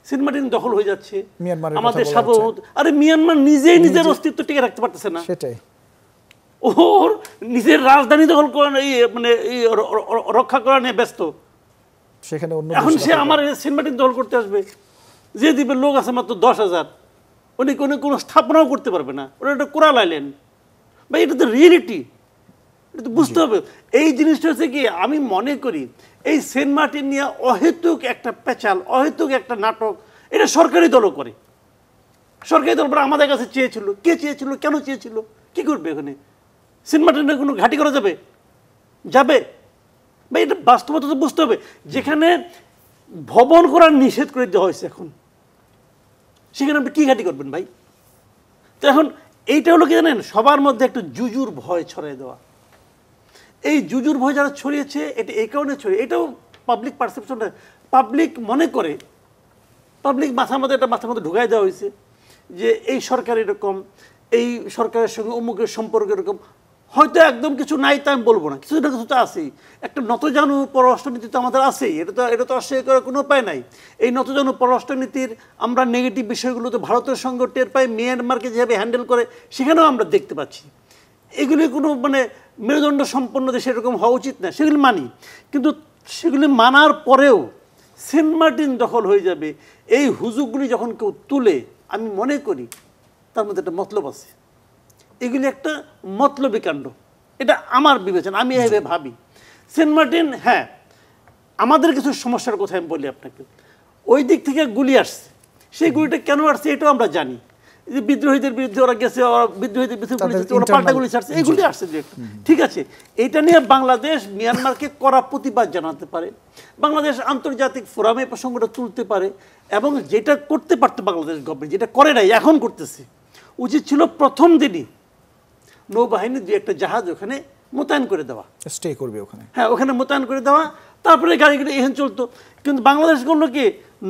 Saint Martin দখল হয়ে যাচ্ছে, মিয়ানমারের আমাদের সার্বভৌমত্ব, আরে মিয়ানমার নিজেই নিজের অস্তিত্ব টিকে রাখতে পারতেছে না, সেটাই ওর নিজের রাজধানী দখল করা মানে রক্ষা করা নিয়ে ব্যস্ত। সেখানে এখন সে আমার সেন্ট মার্টিন দখল করতে আসবে, যে দ্বীপের লোক আছে মাত্র 10,000, উনি কোনো স্থাপনাও করতে পারবে না, ওরা একটা কোরাল আইল্যান্ড। ভাই এটা তো রিয়েলিটি, এটা তো বুঝতে হবে। এই জিনিসটা হচ্ছে কি, আমি মনে করি এই সেন্ট মার্টিন নিয়ে অহেতুক একটা পেঁচাল, অহেতুক একটা নাটক, এটা সরকারি দলও করে। সরকারি দল আমাদের কাছে চেয়েছিল, কে চেয়েছিল, কেন চেয়েছিল, কি করবে ওখানে? সেন্ট মার্টিনে কোনো ঘাঁটি করা যাবে? যাবে ভাই, এটা বাস্তবতা তো বুঝতে হবে। যেখানে ভবন করার নিষেধ করে দেওয়া হয়েছে এখন, সেখানে আপনি কি ঘাঁটি করবেন ভাই? তো এখন এইটা হলো কি জানেন, সবার মধ্যে একটু জুজুর ভয় ছড়িয়ে দেওয়া। এই জুজুর ভয় যারা ছড়িয়েছে, এটা এই কারণে ছড়িয়ে, এটাও পাবলিক পারসেপশন, পাবলিক মনে করে, পাবলিক মাথার মধ্যে ঢুকাই দেওয়া হয়েছে যে এই সরকার এরকম, এই সরকারের সঙ্গে অমুকের সম্পর্ক এরকম। হয়তো একদম কিছু নাই তা আমি বলবো না, কিছু না কিছু তো আছেই। একটা নতজানু পররাষ্ট্রনীতি তো আমাদের আছেই, এটা তো অস্বীকার করার কোনো উপায় নাই। এই নতজানু পররাষ্ট্রনীতির আমরা নেগেটিভ বিষয়গুলো তো ভারতের সঙ্গে টের পাই, মিয়ানমারকে যেভাবে হ্যান্ডেল করে সেখানেও আমরা দেখতে পাচ্ছি। এগুলি কোনো মানে মেরুদণ্ড সম্পন্ন দেশে এরকম হওয়া উচিত না, সেগুলি মানি। কিন্তু সেগুলি মানার পরেও সেন্ট মার্টিন দখল হয়ে যাবে, এই হুজুগগুলি যখন কেউ তুলে, আমি মনে করি তার মধ্যে একটা মতলব আছে। এগুলি একটা মতলবী কাণ্ড, এটা আমার বিবেচনা, আমি এভাবে ভাবি। সেন্ট মার্টিন, হ্যাঁ আমাদের কিছু সমস্যার কথা আমি বলি আপনাকে। ওই দিক থেকে গুলি আসছে, সেই গুলিটা কেন আসছে এটাও আমরা জানি। যে বিদ্রোহীদের বিরুদ্ধে ওরা গেছে, বিদ্রোহীদের বিরুদ্ধে গুলি চাচ্ছে, ওরা পাল্টা গুলি ছাড়ছে, এইগুলি আসছে যে ঠিক আছে। এইটা নিয়ে বাংলাদেশ মিয়ানমারকে কড়া প্রতিবাদ জানাতে পারে, বাংলাদেশ আন্তর্জাতিক ফোরামে প্রসঙ্গটা তুলতে পারে, এবং যেটা করতে পারতো বাংলাদেশ গভর্নমেন্ট, যেটা করে নাই এখন করতেছে, উচিত ছিল প্রথম দিনই নৌবাহিনীর যে একটা জাহাজ ওখানে মোতায়েন করে দেওয়া, স্টে করবে ওখানে, হ্যাঁ ওখানে মোতায়েন করে দেওয়া, তারপরে গাড়িগুলো এখানে চলতো। কিন্তু বাংলাদেশ করলো কি,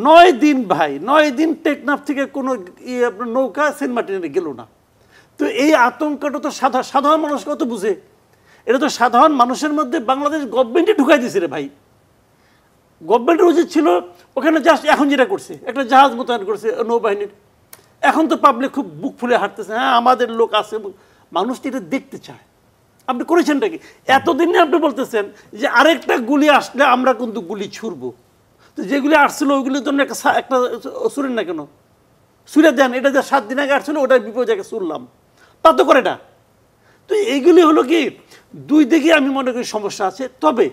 9 দিন ভাই, 9 দিন টেকনাফ থেকে কোনো আপনার নৌকা সেন্ট মার্টিনে গেল না। তো এই আতঙ্কটা তো সাধারণ মানুষ কত বুঝে, এটা তো সাধারণ মানুষের মধ্যে বাংলাদেশ গভর্নমেন্টে ঢুকাই দিয়েছে রে ভাই। গভর্নমেন্টের উচিত ছিল ওখানে জাস্ট এখন যেটা করছে, একটা জাহাজ মোতায়েন করছে নৌবাহিনীর। এখন তো পাবলিক খুব বুক ফুলে হাঁটতেছে, হ্যাঁ আমাদের লোক আছে, মানুষ তো এটা দেখতে চায়। আপনি করেছেনটা কি? এতদিনে আপনি বলতেছেন যে আরেকটা গুলি আসলে আমরা কিন্তু গুলি ছুড়বো। তো যেগুলি আসছিল ওইগুলির জন্য একটা ছুড়েন না কেন? ছুড়ে দেন, এটা যে 7 দিন আগে আসছিল ওটার বিপরীত জায়গায় ছুড়লাম, তা তো করে না। তো এইগুলি হলো কি, দুই দিকে আমি মনে করি সমস্যা আছে। তবে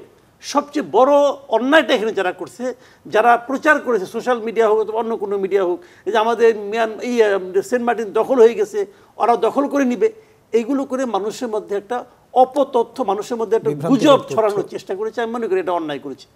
সবচেয়ে বড় অন্যায়টা এখানে যারা করছে, যারা প্রচার করেছে, সোশ্যাল মিডিয়া হোক অথবা অন্য কোনো মিডিয়া হোক, যে আমাদের সেন্ট মার্টিন দখল হয়ে গেছে, ওরা দখল করে নিবে, এইগুলো করে মানুষের মধ্যে একটা অপতথ্য, মানুষের মধ্যে একটা গুজব ছড়ানোর চেষ্টা করেছে। আমি মনে করি এটা অন্যায় করেছে।